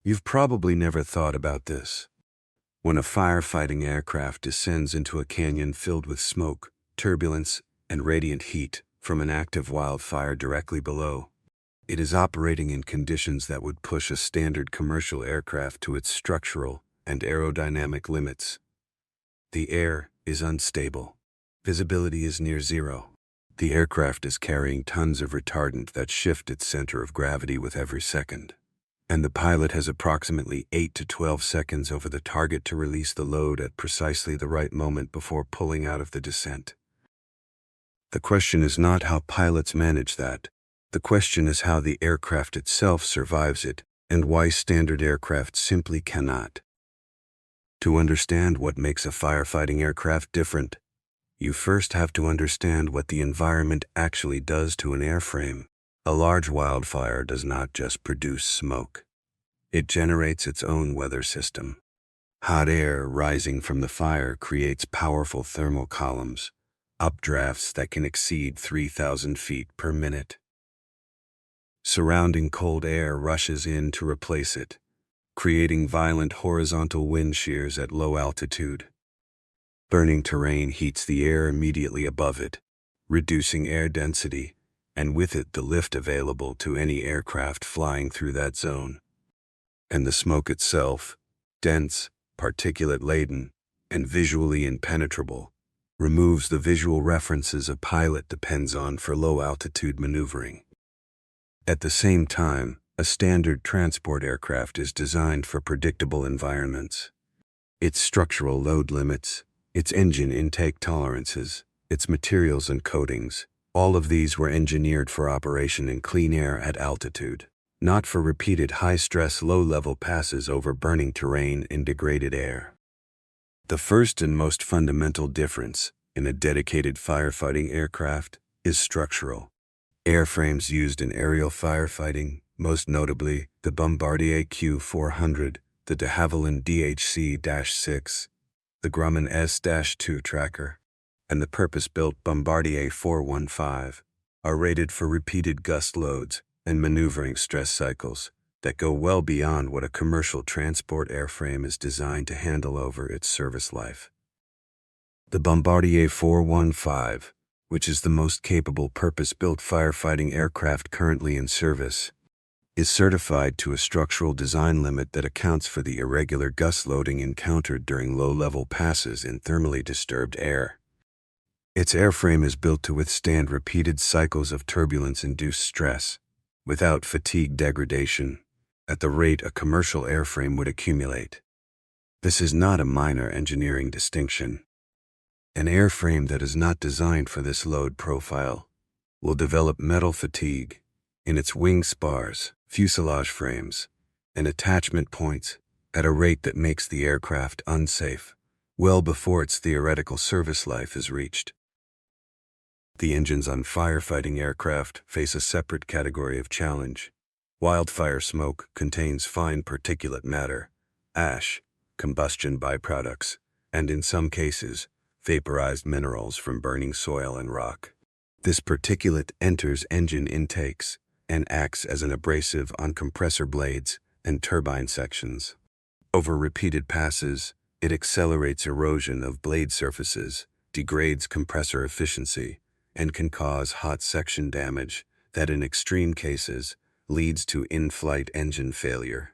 You've probably never thought about this. When a firefighting aircraft descends into a canyon filled with smoke, turbulence, and radiant heat from an active wildfire directly below, it is operating in conditions that would push a standard commercial aircraft to its structural and aerodynamic limits. The air is unstable. Visibility is near zero. The aircraft is carrying tons of retardant that shift its center of gravity with every second. And the pilot has approximately 8 to 12 seconds over the target to release the load at precisely the right moment before pulling out of the descent. The question is not how pilots manage that. The question is how the aircraft itself survives it, and why standard aircraft simply cannot. To understand what makes a firefighting aircraft different, you first have to understand what the environment actually does to an airframe. A large wildfire does not just produce smoke. It generates its own weather system. Hot air rising from the fire creates powerful thermal columns, updrafts that can exceed 3,000 feet per minute. Surrounding cold air rushes in to replace it, creating violent horizontal wind shears at low altitude. Burning terrain heats the air immediately above it, reducing air density, and with it the lift available to any aircraft flying through that zone. And the smoke itself, dense, particulate-laden, and visually impenetrable, removes the visual references a pilot depends on for low-altitude maneuvering. At the same time, a standard transport aircraft is designed for predictable environments. Its structural load limits, its engine intake tolerances, its materials and coatings, all of these were engineered for operation in clean air at altitude, not for repeated high-stress, low-level passes over burning terrain in degraded air. The first and most fundamental difference in a dedicated firefighting aircraft is structural. Airframes used in aerial firefighting, most notably the Bombardier Q400, the de Havilland DHC-6, the Grumman S-2 tracker, and the purpose-built Bombardier 415, are rated for repeated gust loads and maneuvering stress cycles that go well beyond what a commercial transport airframe is designed to handle over its service life. The Bombardier 415, which is the most capable purpose-built firefighting aircraft currently in service, is certified to a structural design limit that accounts for the irregular gust loading encountered during low-level passes in thermally disturbed air. Its airframe is built to withstand repeated cycles of turbulence-induced stress, without fatigue degradation, at the rate a commercial airframe would accumulate. This is not a minor engineering distinction. An airframe that is not designed for this load profile will develop metal fatigue in its wing spars, fuselage frames, and attachment points at a rate that makes the aircraft unsafe, well before its theoretical service life is reached. The engines on firefighting aircraft face a separate category of challenge. Wildfire smoke contains fine particulate matter, ash, combustion byproducts, and in some cases, vaporized minerals from burning soil and rock. This particulate enters engine intakes and acts as an abrasive on compressor blades and turbine sections. Over repeated passes, it accelerates erosion of blade surfaces, degrades compressor efficiency, and can cause hot section damage that in extreme cases leads to in-flight engine failure.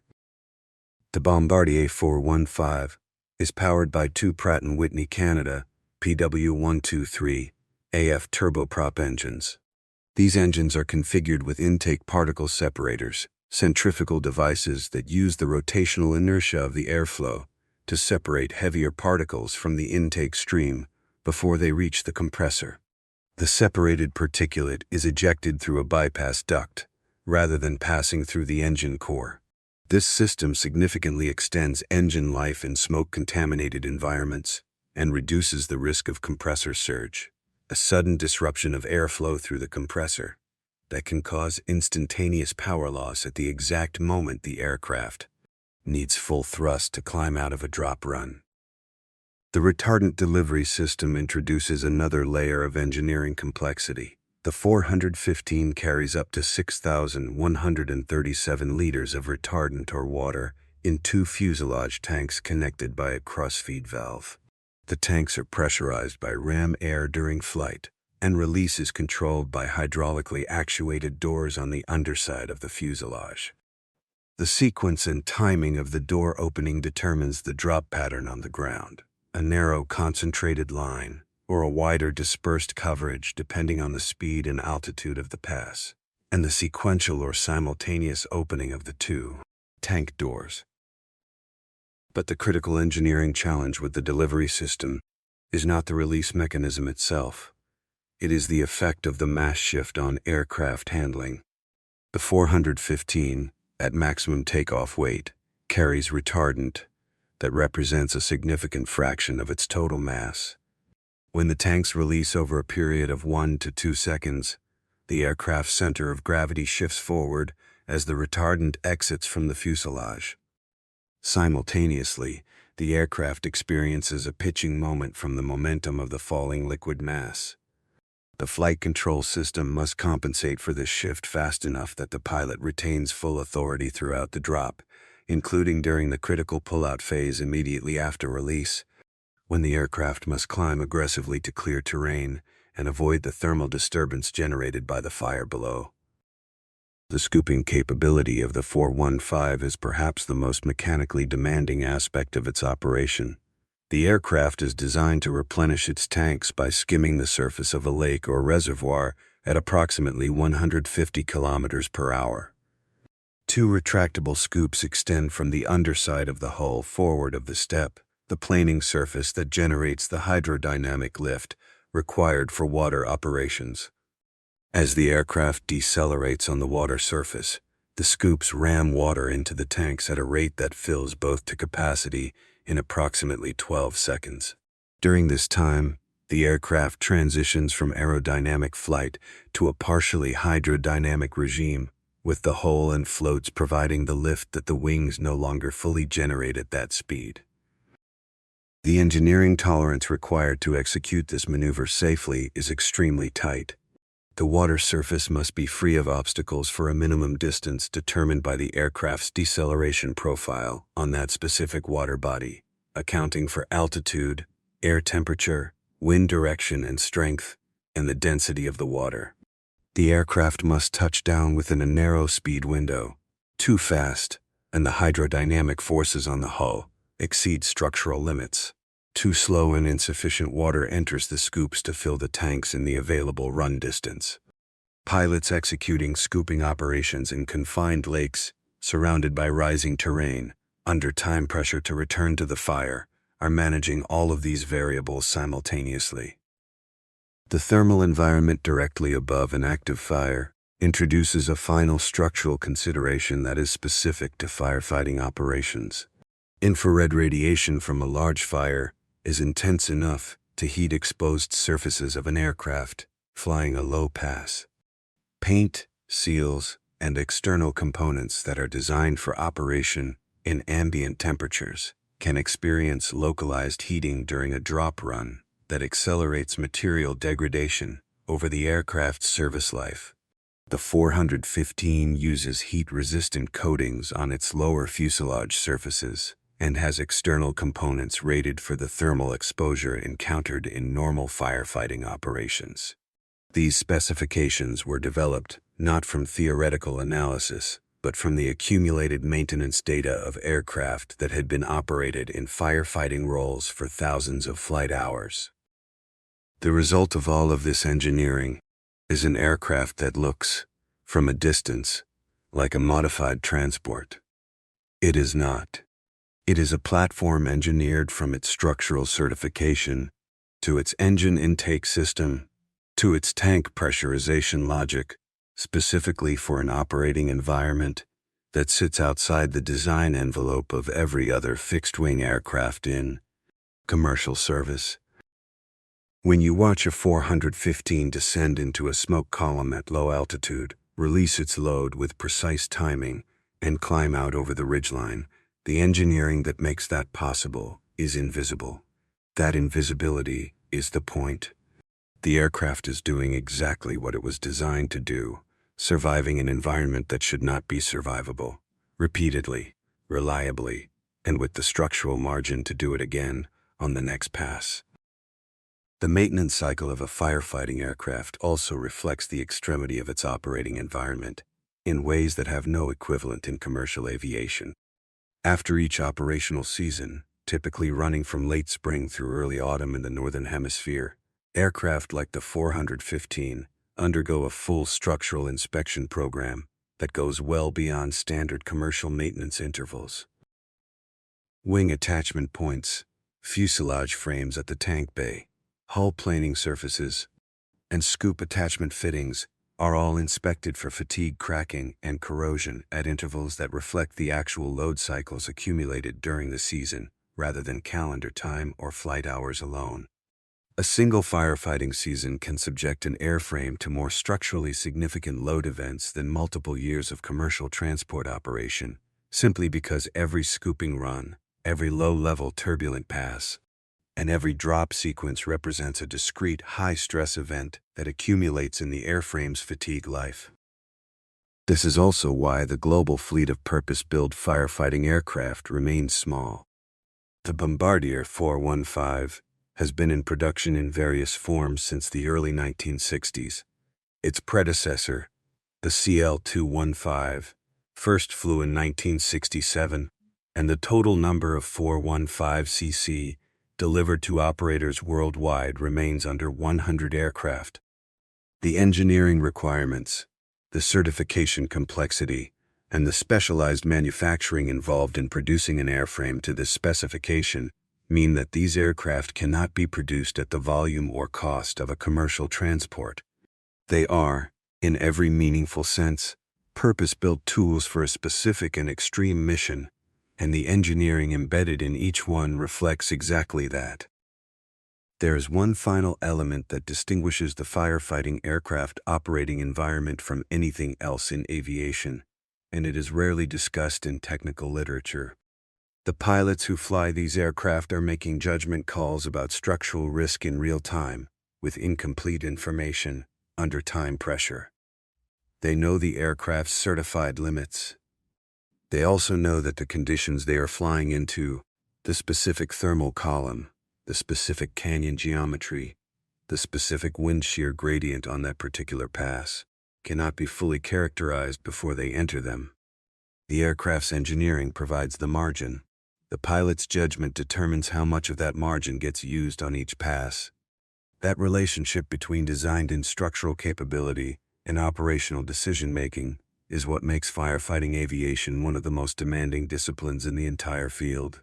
The Bombardier 415 is powered by two Pratt & Whitney Canada PW123 AF turboprop engines. These engines are configured with intake particle separators, centrifugal devices that use the rotational inertia of the airflow to separate heavier particles from the intake stream before they reach the compressor. The separated particulate is ejected through a bypass duct, rather than passing through the engine core. This system significantly extends engine life in smoke-contaminated environments and reduces the risk of compressor surge, a sudden disruption of airflow through the compressor that can cause instantaneous power loss at the exact moment the aircraft needs full thrust to climb out of a drop run. The retardant delivery system introduces another layer of engineering complexity. The 415 carries up to 6,137 liters of retardant or water in 2 fuselage tanks connected by a crossfeed valve. The tanks are pressurized by ram air during flight, and release is controlled by hydraulically actuated doors on the underside of the fuselage. The sequence and timing of the door opening determines the drop pattern on the ground, a narrow concentrated line, or a wider dispersed coverage depending on the speed and altitude of the pass, and the sequential or simultaneous opening of the 2 tank doors. But the critical engineering challenge with the delivery system is not the release mechanism itself. It is the effect of the mass shift on aircraft handling. The 415, at maximum takeoff weight, carries retardant that represents a significant fraction of its total mass. When the tanks release over a period of 1 to 2 seconds, the aircraft's center of gravity shifts forward as the retardant exits from the fuselage. Simultaneously, the aircraft experiences a pitching moment from the momentum of the falling liquid mass. The flight control system must compensate for this shift fast enough that the pilot retains full authority throughout the drop, including during the critical pull-out phase immediately after release, when the aircraft must climb aggressively to clear terrain and avoid the thermal disturbance generated by the fire below. The scooping capability of the 415 is perhaps the most mechanically demanding aspect of its operation. The aircraft is designed to replenish its tanks by skimming the surface of a lake or reservoir at approximately 150 kilometers per hour. 2 retractable scoops extend from the underside of the hull forward of the step, the planing surface that generates the hydrodynamic lift required for water operations. As the aircraft decelerates on the water surface, the scoops ram water into the tanks at a rate that fills both to capacity in approximately 12 seconds. During this time, the aircraft transitions from aerodynamic flight to a partially hydrodynamic regime, with the hull and floats providing the lift that the wings no longer fully generate at that speed. The engineering tolerance required to execute this maneuver safely is extremely tight. The water surface must be free of obstacles for a minimum distance determined by the aircraft's deceleration profile on that specific water body, accounting for altitude, air temperature, wind direction and strength, and the density of the water. The aircraft must touch down within a narrow speed window. Too fast, and the hydrodynamic forces on the hull exceed structural limits. Too slow and insufficient water enters the scoops to fill the tanks in the available run distance. Pilots executing scooping operations in confined lakes, surrounded by rising terrain, under time pressure to return to the fire, are managing all of these variables simultaneously. The thermal environment directly above an active fire introduces a final structural consideration that is specific to firefighting operations. Infrared radiation from a large fire is intense enough to heat exposed surfaces of an aircraft flying a low pass. Paint, seals, and external components that are designed for operation in ambient temperatures can experience localized heating during a drop run that accelerates material degradation over the aircraft's service life. The 415 uses heat-resistant coatings on its lower fuselage surfaces and has external components rated for the thermal exposure encountered in normal firefighting operations. These specifications were developed not from theoretical analysis, but from the accumulated maintenance data of aircraft that had been operated in firefighting roles for thousands of flight hours. The result of all of this engineering is an aircraft that looks, from a distance, like a modified transport. It is not. It is a platform engineered from its structural certification, to its engine intake system, to its tank pressurization logic, specifically for an operating environment that sits outside the design envelope of every other fixed-wing aircraft in commercial service. When you watch a 415 descend into a smoke column at low altitude, release its load with precise timing, and climb out over the ridgeline, the engineering that makes that possible is invisible. That invisibility is the point. The aircraft is doing exactly what it was designed to do, surviving an environment that should not be survivable, repeatedly, reliably, and with the structural margin to do it again on the next pass. The maintenance cycle of a firefighting aircraft also reflects the extremity of its operating environment in ways that have no equivalent in commercial aviation. After each operational season, typically running from late spring through early autumn in the Northern Hemisphere, aircraft like the 415 undergo a full structural inspection program that goes well beyond standard commercial maintenance intervals. Wing attachment points, fuselage frames at the tank bay, hull planing surfaces, and scoop attachment fittings are all inspected for fatigue cracking and corrosion at intervals that reflect the actual load cycles accumulated during the season, rather than calendar time or flight hours alone. A single firefighting season can subject an airframe to more structurally significant load events than multiple years of commercial transport operation, simply because every scooping run, every low-level turbulent pass, and every drop sequence represents a discrete high-stress event that accumulates in the airframe's fatigue life. This is also why the global fleet of purpose-built firefighting aircraft remains small. The Bombardier 415 has been in production in various forms since the early 1960s. Its predecessor, the CL-215, first flew in 1967, and the total number of 415cc delivered to operators worldwide remains under 100 aircraft. The engineering requirements, the certification complexity, and the specialized manufacturing involved in producing an airframe to this specification mean that these aircraft cannot be produced at the volume or cost of a commercial transport. They are, in every meaningful sense, purpose-built tools for a specific and extreme mission, and the engineering embedded in each one reflects exactly that. There is one final element that distinguishes the firefighting aircraft operating environment from anything else in aviation, and it is rarely discussed in technical literature. The pilots who fly these aircraft are making judgment calls about structural risk in real time, with incomplete information, under time pressure. They know the aircraft's certified limits. They also know that the conditions they are flying into, the specific thermal column, the specific canyon geometry, the specific wind shear gradient on that particular pass, cannot be fully characterized before they enter them. The aircraft's engineering provides the margin. The pilot's judgment determines how much of that margin gets used on each pass. That relationship between designed and structural capability and operational decision-making is what makes firefighting aviation one of the most demanding disciplines in the entire field.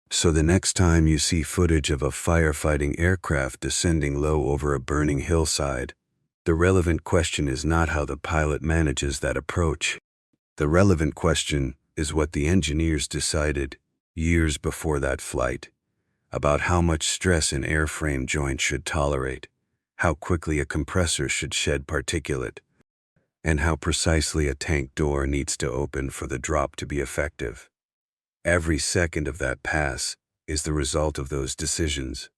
So the next time you see footage of a firefighting aircraft descending low over a burning hillside, the relevant question is not how the pilot manages that approach. The relevant question is what the engineers decided, years before that flight, about how much stress an airframe joint should tolerate, how quickly a compressor should shed particulate, and how precisely a tank door needs to open for the drop to be effective. Every second of that pass is the result of those decisions.